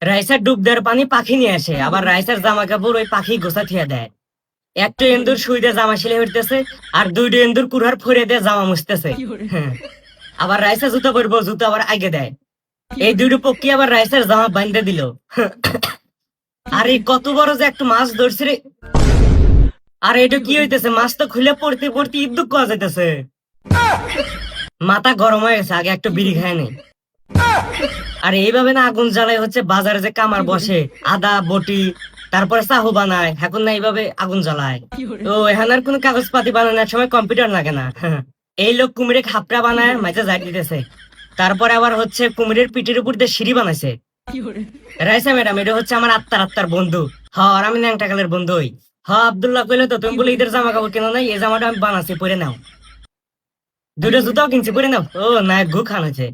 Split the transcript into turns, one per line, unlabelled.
রাইসার ডুব দেওয়ার পানি পাখি নিয়ে আসে, আবার রাইসার জামা কাপড় ওই পাখি গোছা থিয়া দেয়। একটা এন্দুর শুই দিয়ে জামা সিলে হইতেছে, আর দুইটা এন্দুর কুড়ার ফরে দিয়ে জামা মুছতেছে। হ্যাঁ। আবার রাইসা জুতা পরবো, জুতা আবার আগে দেয়। এই দুইটা পক্ষী আবার রাইসার জামা বান্ধে দিল। আরে কত বড় যে একটা মাছ ধরছে রে। আর এটা কি হইতেছে, মাছ তো খুলে পড়তে পড়তে ইদ্যুক করা যাইতেছে। মাথা গরম হয়ে গেছে, আগে একটা বিড়ি খায় নেই। আর এইভাবে না আগুন জ্বালায় হচ্ছে বাজারে যে কামার বসে, আদা বটি তারপরে চাহু বানায়, এখন না এইভাবে আগুন জ্বালায়। তো এখানে আর কোনো কাগজ পাতি বানানোর সময় কম্পিউটার লাগে না। এই লোক কুমিরে খাপড়া বানায় মাঝে যাই দিতেছে। তারপরে আবার হচ্ছে কুমিরের পিঠের উপর দিয়ে সিঁড়ি বানাইছে। রাইসা ম্যাডাম, এটা হচ্ছে আমার আত্মার বন্ধু। আর আমি ন্যাংটা কালের বন্ধু হই। আব্দুল্লাহ কইলো তো, তুমি বলে ঈদের জামা কাপড় কেন নাই, এই জামাটা আমি বানাচ্ছি, পরে নাও। দুটো জুতাও কিনছি, পরে নাও। ও না, গু খান হয়েছে।